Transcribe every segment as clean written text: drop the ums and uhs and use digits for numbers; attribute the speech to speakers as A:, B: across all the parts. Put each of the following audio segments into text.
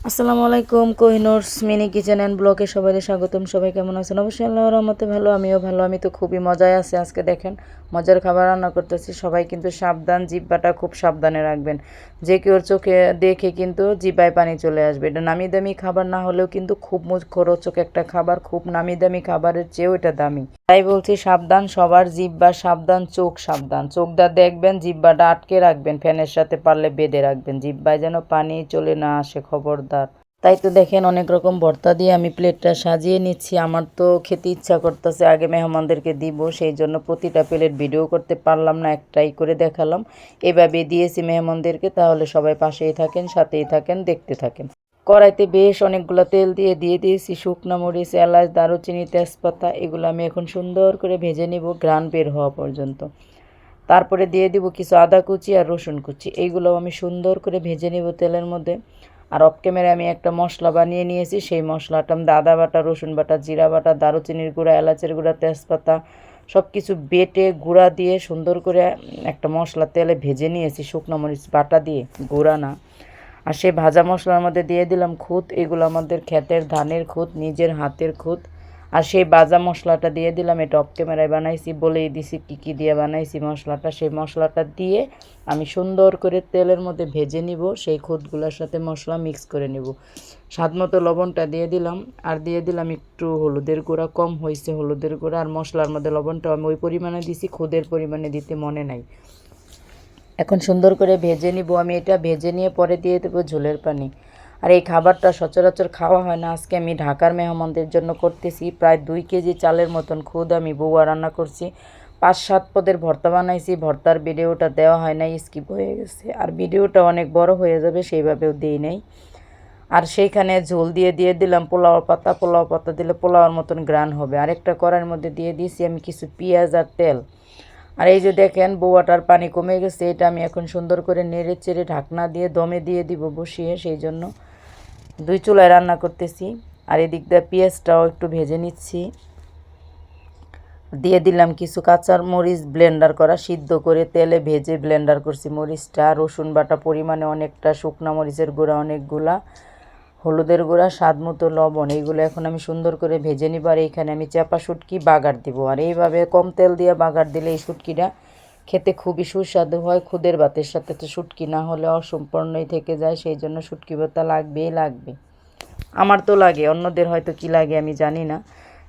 A: আসসালামু আলাইকুম, কোহিনুরস mini kitchen and ব্লগে সবাই স্বাগতম। সবাই কেমন আছেন? অবশ্যই আল্লাহর রহমতে ভালো, আমিও ভালো। আমি তো খুবই মজায় আছি। আজকে দেখেন মজার খাবার রান্না করতেছি। সবাই কিন্তু সাবধান, জিহ্বাটা খুব সাবধানে রাখবেন। যে কেউ চোখে দেখে কিন্তু জিহ্বায় পানি চলে আসবে। এটা নামি দামি খাবার না হলেও কিন্তু খুব মুখরোচক একটা খাবার, খুব নামি দামি খাবারের চেয়েও এটা দামি। তাই বলছি সাবধান সবার জিহ্বা সাবধান, চোখ সাবধান। চোখটা দেখবেন, জিহ্বাটা আটকে রাখবেন, ফ্যানের সাথে পারলে বেঁধে রাখবেন, জিহ্বায় যেন পানি চলে না আসে, খবরদার। তাই তো দেখেন অনেক রকম ভর্তা দিয়ে আমি প্লেটটা সাজিয়ে নিচ্ছি। আমার তো খেতে ইচ্ছা করতেছে, আগে মেহমানদেরকে দিব, সেই জন্য প্রতিটা প্লেট ভিডিও করতে পারলাম না, একটাই করে দেখালাম। এভাবে দিয়েছি মেহমানদেরকে, তাহলে সবাই পাশেই থাকেন, সাথেই থাকেন, দেখতে থাকেন। কড়াইতে বেশ অনেকগুলো তেল দিয়ে দিয়েছি শুকনো মরিচ, এলাচ, দারুচিনি, তেজপাতা। এগুলো আমি এখন সুন্দর করে ভেজে নিব ঘ্রাণ বের হওয়া পর্যন্ত। তারপরে দিয়ে দিব কিছু আদা কুচি আর রসুন কুচি। এইগুলো আমি সুন্দর করে ভেজে নিব তেলের মধ্যে। আর অফ ক্যামেরায় আমি একটা মশলা বানিয়ে নিয়েছি, সেই মশলাটা আদা বাটা, রসুন বাটা, জিরা বাটা, দারুচিনির গুঁড়া, এলাচের গুঁড়া, তেজপাতা সব কিছু বেটে গুঁড়া দিয়ে সুন্দর করে একটা মশলা তেলে ভেজে নিয়েছি, শুকনো মরিচ বাটা দিয়ে, গুঁড়া না। আর সেই ভাজা মশলার মধ্যে দিয়ে দিলাম খুদ। এগুলো আমাদের ক্ষেতের ধানের খুদ, নিজের হাতের খুদ। আর সেই ভাজা মশলাটা দিয়ে দিলাম, এটা অফ ক্যামেরায় বানাইছি, বলেই দিছি কী কী দিয়ে বানাইছি মশলাটা। সেই মশলাটা দিয়ে আমি সুন্দর করে তেলের মধ্যে ভেজে নিব, সেই খুদগুলোর সাথে মশলা মিক্স করে নিব। স্বাদ মতো লবণটা দিয়ে দিলাম, আর দিয়ে দিলাম একটু হলুদের গুঁড়া, কম হয়েছে হলুদের গুঁড়া। আর মশলার মধ্যে লবণটা আমি ওই পরিমাণে দিছি, খুদের পরিমাণে দিতে মনে নাই। এখন সুন্দর করে ভেজে নিব আমি, এটা ভেজে নিয়ে পরে দিয়ে দেবো ঝোলের পানি। আর এই খাবারটা সচরাচর খাওয়া হয় না, আজকে আমি ঢাকার মেহমানদের জন্য করতেছি। প্রায় 2 কেজি চালের মতন খুদ আমি বউয়া রান্না করছি। 5-7 পদের ভর্তা বানাইছি, ভর্তার ভিডিওটা দেওয়া হয় নাই, স্কিপ হয়ে গেছে। আর ভিডিওটা অনেক বড় হয়ে যাবে, সেইভাবেও দিই নাই। আর সেইখানে ঝোল দিয়ে দিলাম পোলাও পাতা দিলে পোলাওর মতন গ্রান হবে। আরেকটা কড়াইয়ের মধ্যে দিয়ে দিয়েছি আমি কিছু পেঁয়াজ আর তেল। আর এই যে দেখেন বউয়াটার পানি কমে গেছে, এটা আমি এখন সুন্দর করে নেড়ে চেড়ে ঢাকনা দিয়ে দমে দিয়ে দিব বসিয়ে। সেই জন্য 2 চুলায় রান্না করতেছি। আর এদিক দিয়ে পেঁয়াজটাও একটু ভেজে নিচ্ছি। দিয়ে দিলাম কিছু কাঁচা মরিচ ব্লেন্ডার করা, সিদ্ধ করে তেলে ভেজে ব্লেন্ডার করছি মরিচটা। রসুন বাটা পরিমাণে অনেকটা, শুকনা মরিচের গুঁড়া অনেকগুলা, হলুদের গুঁড়া, স্বাদ মতো লবণ। এইগুলো এখন আমি সুন্দর করে ভেজে নিব। আর এইখানে আমি চাপা শুটকি বাগার দিব। আর এইভাবে কম তেল দিয়ে বাগার দিলে এই শুটকিটা খেতে খুবই সুস্বাদু হয়। খুদের ভাতের সাথে তো শুটকি না হলে অসম্পূর্ণই থেকে যায়, সেই জন্য শুটকি ভর্তা লাগবেই লাগবে। আমার তো লাগে, অন্যদের হয়তো কি লাগে আমি জানি না।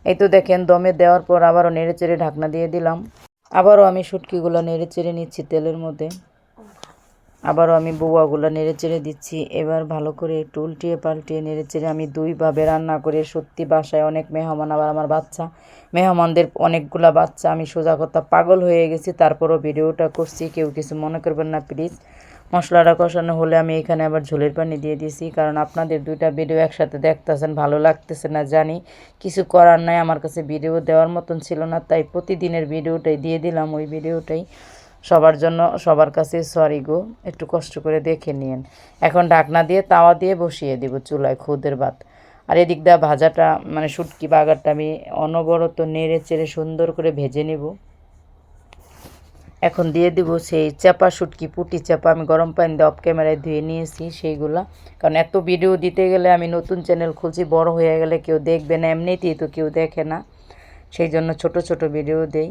A: এই তো দেখেন দমে দেওয়ার পর আবারও নেড়ে চেড়ে ঢাকনা দিয়ে দিলাম। আবারও আমি শুটকিগুলো নেড়ে চেড়ে নিচ্ছি তেলের মধ্যে। আবারও আমি বউয়াগুলো নেড়ে চেড়ে দিচ্ছি। এবার ভালো করে একটু উল্টিয়ে পাল্টিয়ে নেড়ে চেড়ে আমি 2ভাবে রান্না করে, সত্যি বাসায় অনেক মেহমান, আবার আমার বাচ্চা, মেহমানদের অনেকগুলা বাচ্চা, আমি সোজা কথা পাগল হয়ে গেছি। তারপরও ভিডিওটা করছি, কেউ কিছু মনে করবেন না প্লিজ। মশলাটা কষানো হলে আমি এখানে আবার ঝোলের পানি দিয়ে দিয়েছি, কারণ আপনাদের 2টা ভিডিও একসাথে দেখতেছেন, ভালো লাগতেছে না জানি, কিছু করার নাই। আমার কাছে ভিডিও দেওয়ার মতন ছিল না, তাই প্রতিদিনের ভিডিওটাই দিয়ে দিলাম, ওই ভিডিওটাই সবার জন্য। সবার কাছে সরি গো, একটু কষ্ট করে দেখে নিন। এখন ঢাকনা দিয়ে তাওয়া দিয়ে বসিয়ে দেব চুলায় খুদের ভাত। আর এদিক দিয়ে ভাজাটা মানে শুটকি বাগারটা আমি অনবরত নেড়ে চেড়ে সুন্দর করে ভেজে নেব। এখন দিয়ে দিব সেই চাপা শুটকি, পুঁটি চাপা, আমি গরম পানি দিয়ে অফ ক্যামেরায় ধুয়ে নিয়েছি সেইগুলা। কারণ এত ভিডিও দিতে গেলে, আমি নতুন চ্যানেল খুলছি, বড় হয়ে গেলে কেউ দেখবে না, এমনিতেই তো কেউ দেখে না, সেই জন্য ছোট ছোট ভিডিও দেই।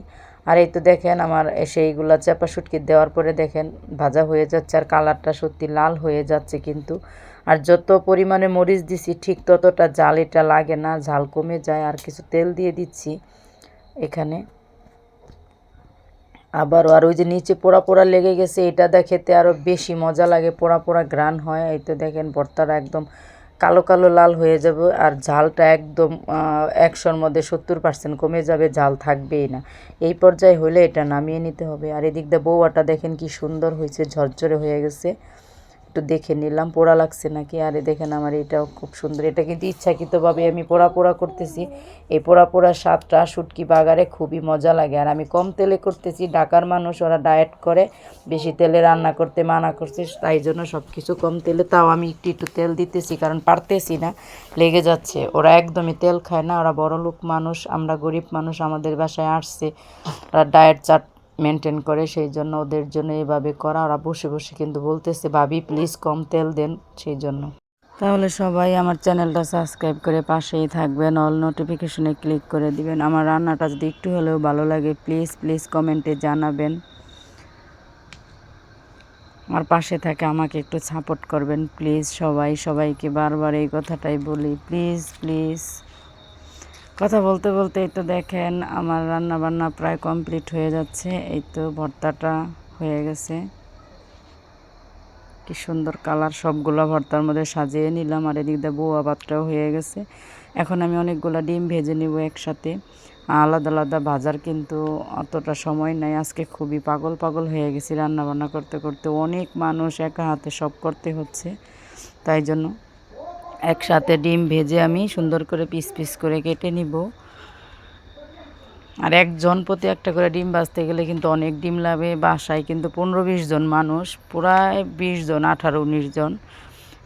A: আর এই তো দেখেন আমার সেইগুলা চাপা শুটকি দেওয়ার পরে দেখেন ভাজা হয়ে যাচ্ছে, আর কালারটা সত্যি লাল হয়ে যাচ্ছে কিন্তু। আর যত পরিমাণে মরিচ দিছি ঠিক ততটা জাল এটা লাগে না, ঝাল কমে যায়। আর কিছু তেল দিয়ে দিচ্ছি এখানে আবারও। আর ওই যে নিচে পোড়া পোড়া লেগে গেছে, এটা খেতে আরও বেশি মজা লাগে, পোড়া পোড়া ঘ্রাণ হয়। এই তো দেখেন ভর্তাটা একদম কালো কালো লাল হয়ে যাবে, আর ঝালটা একদম 100-র মধ্যে 70% কমে যাবে, ঝাল থাকবেই না। এই পর্যায়ে হলে এটা নামিয়ে নিতে হবে। আর এদিক দিয়ে বউয়াটা দেখেন কি সুন্দর হয়েছে, ঝরঝরে হয়ে গেছে। একটু দেখে নিলাম পোড়া লাগছে নাকি। আর দেখেন আমার এটাও খুব সুন্দর, এটা কিন্তু ইচ্ছাকৃতভাবে আমি পোড়া পোড়া করতেছি। এই পোড়া পোড়া স্বাদটা শুটকি বাগারে খুবই মজা লাগে। আর আমি কম তেলে করতেছি, ঢাকার মানুষ ওরা ডায়েট করে, বেশি তেলে রান্না করতে মানা করছে, তাই জন্য সব কিছু কম তেলে। তাও আমি একটু একটু তেল দিতেছি, কারণ পারতেছি না, লেগে যাচ্ছে। ওরা একদমই তেল খায় না, ওরা বড়লোক মানুষ, আমরা গরিব মানুষ, আমাদের বাসায় আসছে, ওরা ডায়েট চাট মেনটেন করে, সেই জন্য ওদের জন্য এভাবে করা। ওরা বসে বসে কিন্তু বলতেছে ভাবি প্লিজ কম তেল দেন, সেই জন্য। তাহলে সবাই আমার চ্যানেলটা সাবস্ক্রাইব করে পাশেই থাকবেন, অল নোটিফিকেশনে ক্লিক করে দিবেন। আমার রান্নাটা যদি একটু হলেও ভালো লাগে প্লিজ প্লিজ কমেন্টে জানাবেন। আমার পাশে থেকে আমাকে একটু সাপোর্ট করবেন প্লিজ। সবাইকে বারবার এই কথাটাই বলি, প্লিজ প্লিজ। কথা বলতে বলতে এই তো দেখেন আমার রান্না বান্না প্রায় কমপ্লিট হয়ে যাচ্ছে। এই তো ভর্তাটা হয়ে গেছে, কি সুন্দর কালার। সবগুলো ভর্তার মধ্যে সাজিয়ে নিলাম, আর এদিক দিয়ে বউয়া ভাতটাও হয়ে গেছে। এখন আমি অনেকগুলো ডিম ভেজে নিব একসাথে। আলাদা আলাদা ভাজার কিন্তু অতটা সময় নাই। আজকে খুবই পাগল পাগল হয়ে গেছি রান্না বান্না করতে করতে। অনেক মানুষ, একা হাতে সব করতে হচ্ছে, তাই জন্য একসাথে ডিম ভেজে আমি সুন্দর করে পিস পিস করে কেটে নিব। আর একজন প্রতি একটা করে ডিম ভাজতে গেলে কিন্তু অনেক ডিম লাগে। বাসায় কিন্তু 15-20 জন মানুষ, প্রায় 20 জন, 18-19 জন।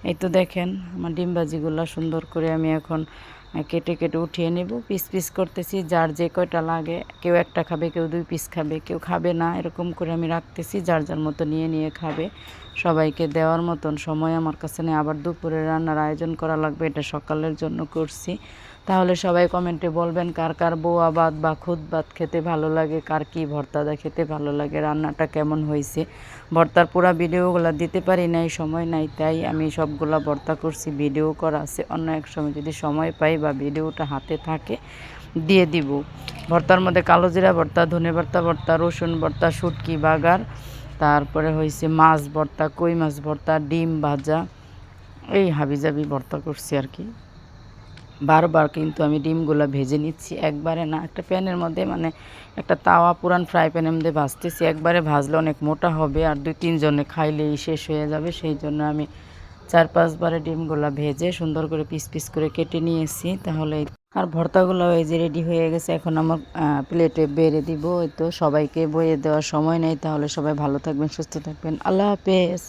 A: এই তো দেখেন আমার ডিম ভাজিগুলো সুন্দর করে আমি এখন কেটে কেটে উঠিয়ে নেব। পিস পিস করতেছি, যার যে কয়টা লাগে। কেউ একটা খাবে, কেউ 2 পিস খাবে, কেউ খাবে না, এরকম করে আমি রাখতেছি। যার যার মতো নিয়ে নিয়ে খাবে, সবাইকে দেওয়ার মতন সময় আমার কাছে নেই। আবার দুপুরে রান্নার আয়োজন করা লাগবে, এটা সকালের জন্য করছি। তাহলে সবাই কমেন্টে বলবেন কার কার বোয়া ভাত বা খুদ ভাত খেতে ভালো লাগে, কার কী ভর্তাটা খেতে ভালো লাগে, রান্নাটা কেমন হয়েছে। ভর্তার পুরো ভিডিওগুলো দিতে পারি নাই, সময় নাই, তাই আমি সবগুলা ভর্তা করছি। ভিডিও করা আছে, অন্য এক সময় যদি সময় পাই বা ভিডিওটা হাতে থাকে দিয়ে দিব। ভর্তার মধ্যে কালো জিরা ভর্তা, ধনে ভর্তা ভর্তা, রসুন ভর্তা, শুটকি বাগার, তারপরে হয়েছে মাছ ভর্তা, কই মাছ ভর্তা, ডিম ভাজা, এই হাবিজাবি ভর্তা করছি আর কি। বারবার কিন্তু আমি ডিমগুলো ভেজে নিচ্ছি, একবারে না। একটা প্যানের মধ্যে, মানে একটা তাওয়া পুরান ফ্রাই প্যানের মধ্যে ভাজতেছি। একবারে ভাজলে অনেক মোটা হবে, আর 2-3 জনে খাইলেই শেষ হয়ে যাবে। সেই জন্য আমি 4-5 বারে ডিমগুলো ভেজে সুন্দর করে পিস পিস করে কেটে নিয়েছি। তাহলে আর ভর্তাগুলো এই যে রেডি হয়ে গেছে। এখন আমার প্লেটে বেড়ে দিব। এই তো সবাইকে বয়ে দেওয়ার সময় নেই। তাহলে সবাই ভালো থাকবেন, সুস্থ থাকবেন, আল্লাহ হাফেজ।